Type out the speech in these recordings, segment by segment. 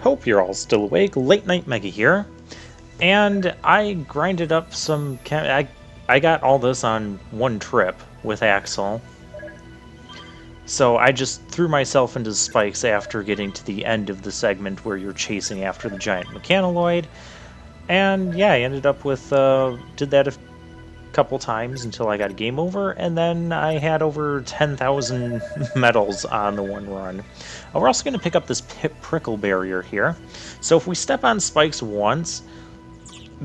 Hope you're all still awake. Late Night Mega here, and I grinded up some. I got all this on one trip with Axel, so I just threw myself into spikes after getting to the end of the segment where you're chasing after the giant mechanoid, and yeah, I ended up with did that a couple times until I got a game over, and then I had over 10,000 medals on the one run. We're also going to pick up this prickle barrier here. So if we step on spikes once,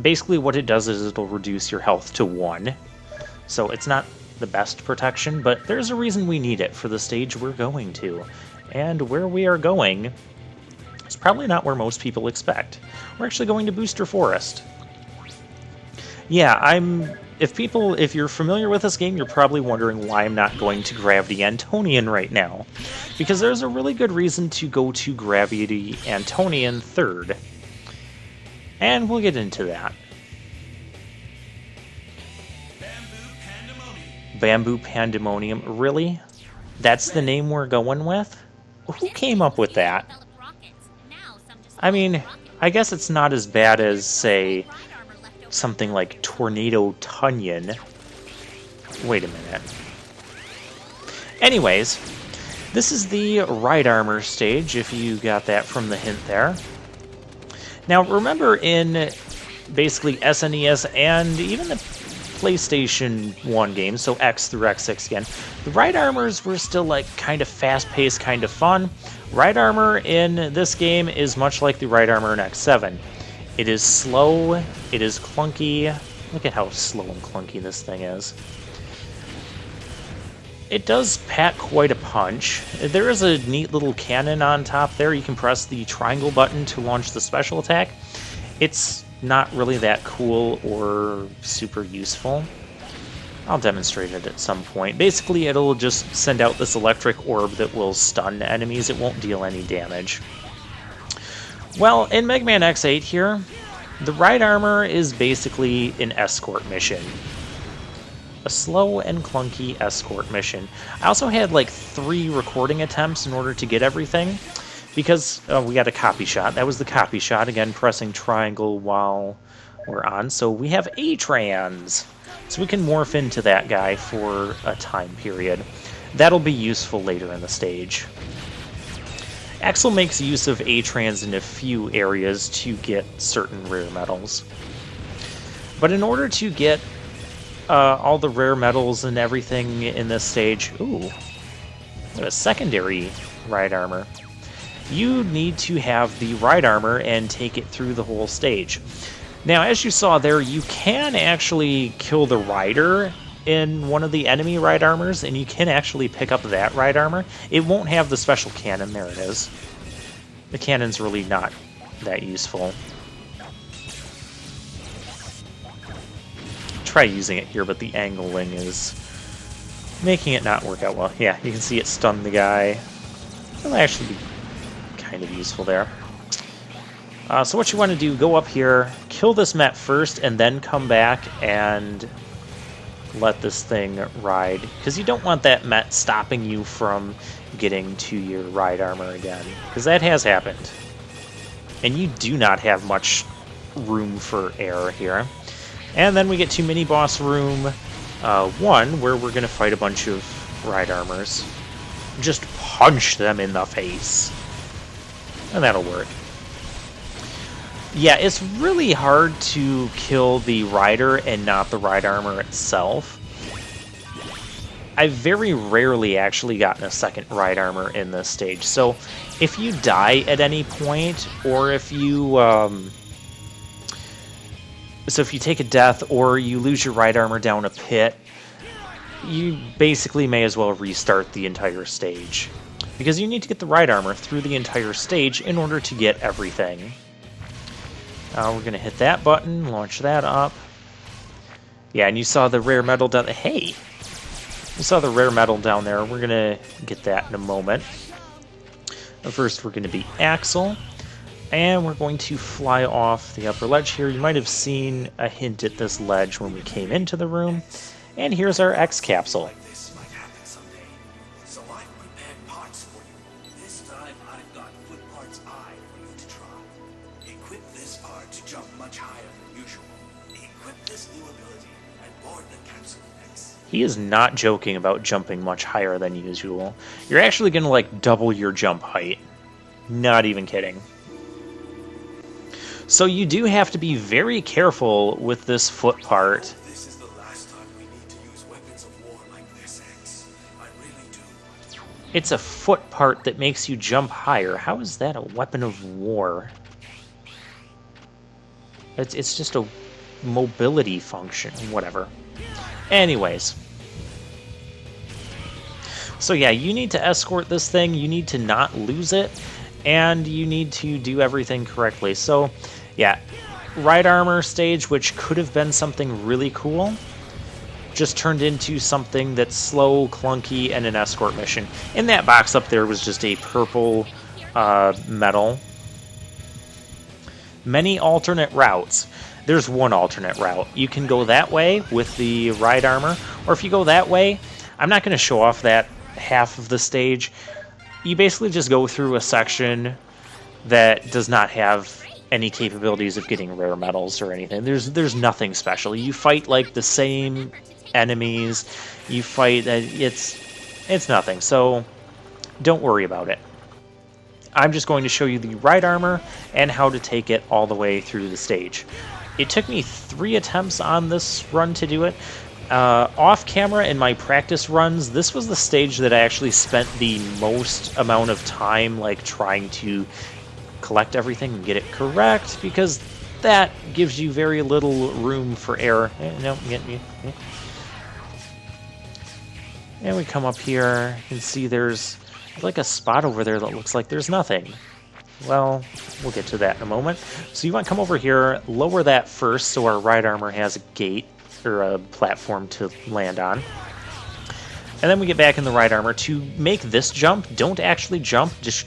basically what it does is it'll reduce your health to 1. So it's not the best protection, but there's a reason we need it for the stage we're going to. And where we are going is probably not where most people expect. We're actually going to Booster Forest. Yeah, if you're familiar with this game, you're probably wondering why I'm not going to Gravity Antonian right now. Because there's a really good reason to go to Gravity Antonian third. And we'll get into that. Bamboo Pandemonium. Really? That's the name we're going with? Who came up with that? I mean, I guess it's not as bad as, say, something like Tornado Tunyon. Wait a minute. Anyways, this is the Ride Armor stage, if you got that from the hint there. Now, remember in basically SNES and even the PlayStation 1 games, so X through X6 again, the Ride Armors were still like kind of fast-paced, kind of fun. Ride Armor in this game is much like the Ride Armor in X7. It is slow, it is clunky. Look at how slow and clunky this thing is. It does pack quite a punch. There is a neat little cannon on top there. You can press the triangle button to launch the special attack. It's not really that cool or super useful. I'll demonstrate it at some point. Basically, it'll just send out this electric orb that will stun enemies. It won't deal any damage. Well, in Mega Man X8 here, the Ride Armor is basically an escort mission. A slow and clunky escort mission. I also had like 3 recording attempts in order to get everything, because we got a copy shot. That was the copy shot, again pressing triangle while we're on. So we have A-Trans, so we can morph into that guy for a time period. That'll be useful later in the stage. Axel makes use of A-Trans in a few areas to get certain rare medals. But in order to get all the rare medals and everything in this stage, ooh, a secondary Ride Armor, you need to have the Ride Armor and take it through the whole stage. Now, as you saw there, you can actually kill the rider in one of the enemy Ride Armors, and you can actually pick up that Ride Armor. It won't have the special cannon. There it is. The cannon's really not that useful. Try using it here, but the angling is making it not work out well. Yeah, you can see it stun the guy. It'll actually be kind of useful there. So what you want to do, go up here, kill this Met first, and then come back and let this thing ride, because you don't want that Met stopping you from getting to your Ride Armor again, because that has happened. And you do not have much room for error here. And then we get to Mini-Boss Room 1, where we're going to fight a bunch of Ride Armors. Just punch them in the face. And that'll work. Yeah, it's really hard to kill the rider and not the Ride Armor itself. I've very rarely actually gotten a second Ride Armor in this stage. So if you die at any point, or if you if you take a death or you lose your Ride Armor down a pit, you basically may as well restart the entire stage, because you need to get the Ride Armor through the entire stage in order to get everything. We're going to hit that button, launch that up. Yeah, and you saw the rare medal down there. Hey! You saw the rare medal down there. We're going to get that in a moment. But first, we're going to beat Axel. And we're going to fly off the upper ledge here. You might have seen a hint at this ledge when we came into the room. And here's our X capsule. So I've prepared parts for you. This time I've got good parts I for you to try. attempts are to jump much higher than usual. Equip this new ability and board the capsule next. He is not joking about jumping much higher than usual. You're actually going to, like, double your jump height. Not even kidding. So you do have to be very careful with this foot part. This is the last time we need to use weapons of war like this, X. I really do. It's a foot part that makes you jump higher. How is that a weapon of war? It's just a mobility function. Whatever. Anyways. So yeah, you need to escort this thing. You need to not lose it. And you need to do everything correctly. So, yeah, Ride Armor stage, which could have been something really cool, just turned into something that's slow, clunky, and an escort mission. In that box up there was just a purple medal. Many alternate routes. There's one alternate route. You can go that way with the Ride Armor, or if you go that way, I'm not going to show off that half of the stage. You basically just go through a section that does not have any capabilities of getting rare medals or anything. There's nothing special. You fight like the same enemies. You fight it's nothing. So don't worry about it. I'm just going to show you the Ride Armor and how to take it all the way through the stage. It took me 3 attempts on this run to do it. Off camera in my practice runs, this was the stage that I actually spent the most amount of time like trying to collect everything and get it correct, because that gives you very little room for error. No, get me. And we come up here and see there's like a spot over there that looks like there's nothing. Well, we'll get to that in a moment. So you want to come over here, lower that first so our Ride Armor has a gate or a platform to land on. And then we get back in the Ride Armor. To make this jump, don't actually jump, just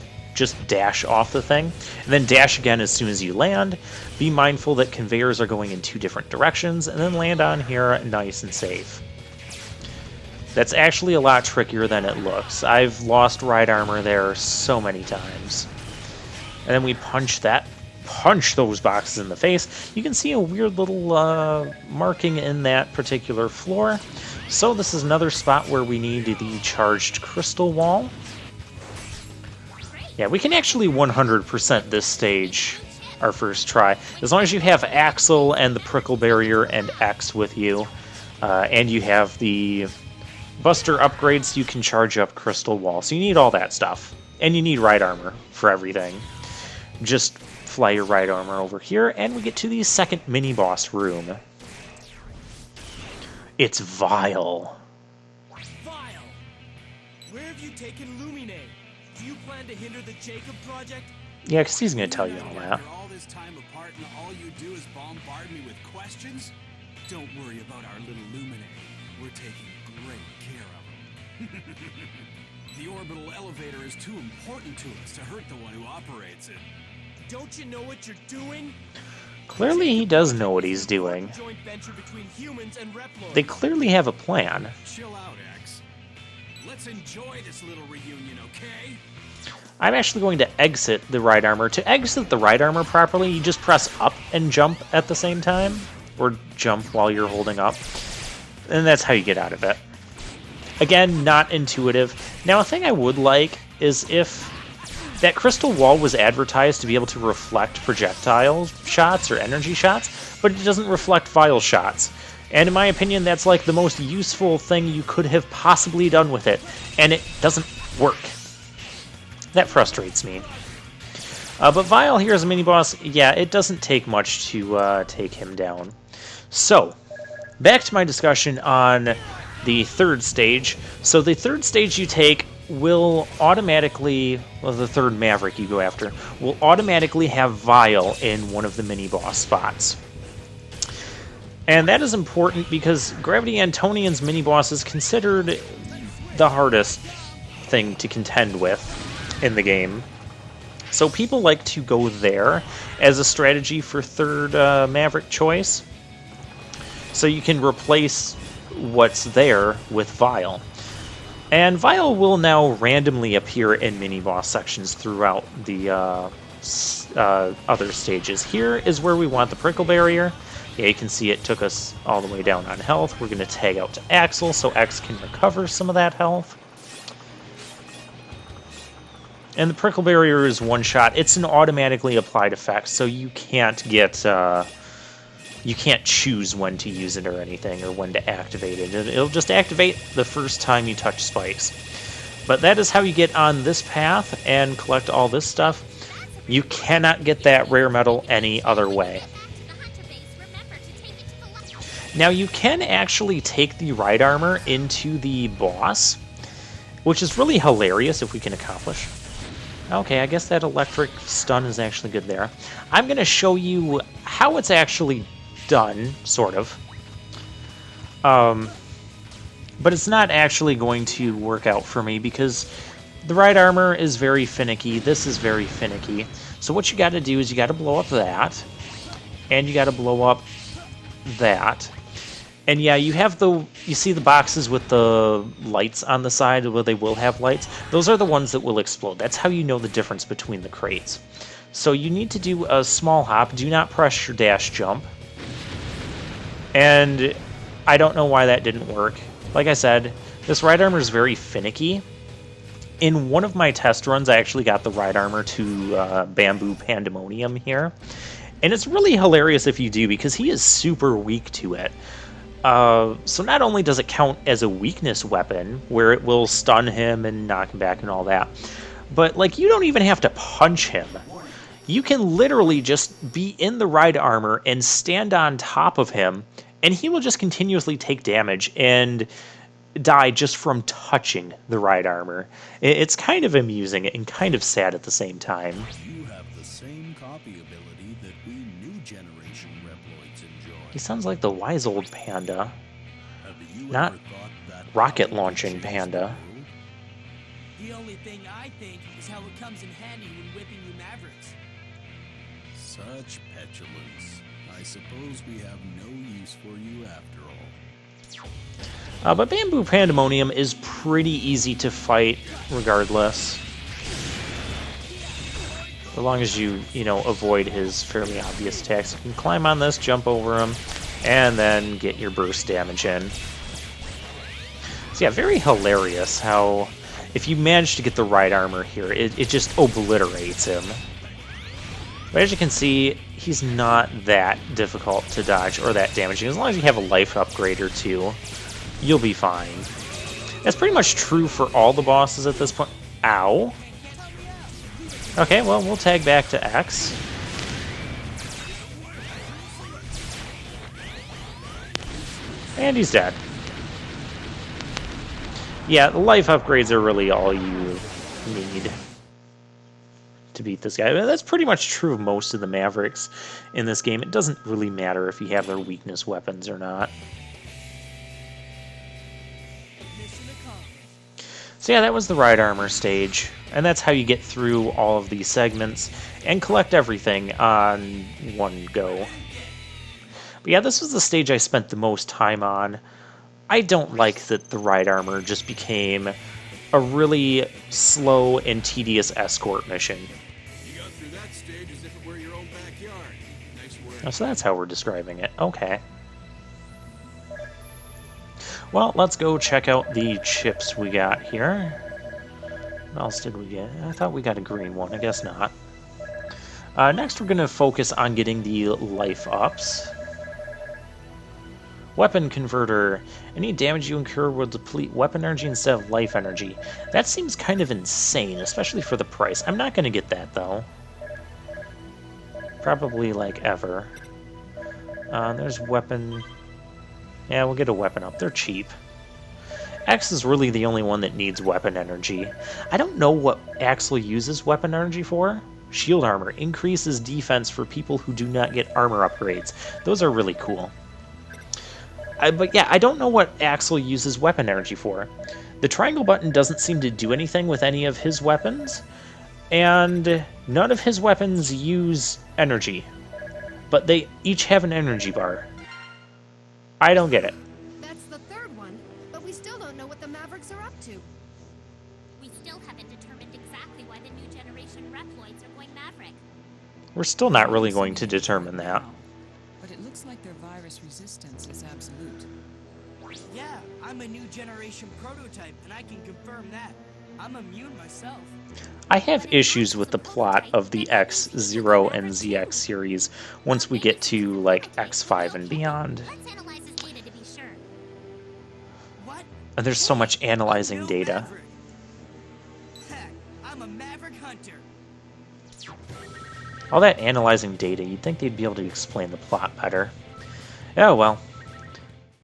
dash off the thing, and then dash again as soon as you land. Be mindful that conveyors are going in 2 different directions, and then land on here nice and safe. That's actually a lot trickier than it looks. I've lost Ride Armor there so many times. And then we punch those boxes in the face. You can see a weird little marking in that particular floor. So this is another spot where we need the charged crystal wall. Yeah, we can actually 100% this stage our first try. As long as you have Axel and the Prickle Barrier and X with you, and you have the Buster upgrades, you can charge up Crystal Wall. So you need all that stuff. And you need Ride Armor for everything. Just fly your Ride Armor over here, and we get to the second mini-boss room. It's Vile. Vile! Where have you taken Lumine? Do you plan to hinder the Jacob project? Yeah, because he's going to tell you all that. After all this time apart and all you do is bombard me with questions? Don't worry about our little Lumine. We're taking great care of him. The orbital elevator is too important to us to hurt the one who operates it. Don't you know what you're doing? Clearly he does know what he's doing. Joint venture between humans and Reploids. They clearly have a plan. Chill out, X. Let's enjoy this little reunion, okay? I'm actually going to exit the Ride Armor. To exit the Ride Armor properly, you just press up and jump at the same time. Or jump while you're holding up. And that's how you get out of it. Again, not intuitive. Now, a thing I would like is if that crystal wall was advertised to be able to reflect projectile shots or energy shots, but it doesn't reflect Vile shots. And in my opinion, that's like the most useful thing you could have possibly done with it, and it doesn't work. That frustrates me. But Vile here as a mini-boss, yeah, it doesn't take much to take him down. So, back to my discussion on the third stage. So the third stage you take will automatically, well, the third Maverick you go after, will automatically have Vile in one of the mini-boss spots. And that is important because Gravity Antonian's mini-boss is considered the hardest thing to contend with in the game. So people like to go there as a strategy for third Maverick choice. So you can replace what's there with Vile. And Vile will now randomly appear in mini-boss sections throughout the other stages. Here is where we want the prickle barrier. Yeah, you can see it took us all the way down on health. We're going to tag out to Axel so X can recover some of that health. And the prickle barrier is one shot. It's an automatically applied effect, so you can't get you can't choose when to use it or anything, or when to activate it. It'll just activate the first time you touch spikes. But that is how you get on this path and collect all this stuff. You cannot get that rare metal any other way. Now you can actually take the ride armor into the boss, which is really hilarious if we can accomplish. Okay, I guess that electric stun is actually good there. I'm going to show you how it's actually done, sort of. But it's not actually going to work out for me because the ride armor is very finicky. This is very finicky. So what you got to do is you got to blow up that, and you got to blow up that. And yeah, you see the boxes with the lights on the side where they will have lights. Those are the ones that will explode. That's how you know the difference between the crates. So you need to do a small hop. Do not press your dash jump. And I don't know why that didn't work. Like I said, this ride armor is very finicky. In one of my test runs, I actually got the ride armor to Bamboo Pandemonium here. And it's really hilarious if you do, because he is super weak to it. So not only does it count as a weakness weapon, where it will stun him and knock him back and all that, but like you don't even have to punch him. You can literally just be in the ride armor and stand on top of him, and he will just continuously take damage and die just from touching the ride armor. It's kind of amusing and kind of sad at the same time. You have the same copy ability that we new generation Reploids enjoy. He sounds like the wise old panda, Have you not ever thought that rocket launching panda. The only thing I think is how it comes in handy when whipping you Mavericks. Such petulance. I suppose we have no use for you after all. But Bamboo Pandemonium is pretty easy to fight regardless. As long as you avoid his fairly obvious attacks. You can climb on this, jump over him, and then get your burst damage in. So yeah, very hilarious how if you manage to get the ride armor here, it just obliterates him. But as you can see, he's not that difficult to dodge or that damaging. As long as you have a life upgrade or two, you'll be fine. That's pretty much true for all the bosses at this point. Ow. Okay, well, we'll tag back to X. And he's dead. Yeah, the life upgrades are really all you need to beat this guy. That's pretty much true of most of the Mavericks in this game. It doesn't really matter if you have their weakness weapons or not. So yeah, that was the ride armor stage, and that's how you get through all of these segments and collect everything on one go. But yeah, this was the stage I spent the most time on. I don't like that the ride armor just became a really slow and tedious escort mission. You got through that stage as if it were your own backyard. Nice work. Oh, so that's how we're describing it. Okay. Well, let's go check out the chips we got here. What else did we get? I thought we got a green one. I guess not. Next, we're going to focus on getting the life ups. Weapon converter. Any damage you incur will deplete weapon energy instead of life energy. That seems kind of insane, especially for the price. I'm not going to get that, though. Probably, like, ever. There's weapon... Yeah, we'll get a weapon up. They're cheap. X is really the only one that needs weapon energy. I don't know what Axel uses weapon energy for. Shield armor. Increases defense for people who do not get armor upgrades. Those are really cool. But yeah, I don't know what Axel uses weapon energy for. The triangle button doesn't seem to do anything with any of his weapons, and none of his weapons use energy. But they each have an energy bar. I don't get it. That's the third one, but we still don't know what the Mavericks are up to. We still haven't determined exactly why the new generation Reploids are going Maverick. We're still not really going to determine that. But it looks like their virus resistance is absolute. Yeah, I'm a new generation prototype, and I can confirm that. I'm immune myself. I have issues with the plot of the X0 and ZX series once we get to, like, X5 and beyond. Let's analyze this data to be sure. What? And there's so much analyzing No data. Maverick. Heck, I'm a Maverick hunter. All that analyzing data, you'd think they'd be able to explain the plot better. Oh well.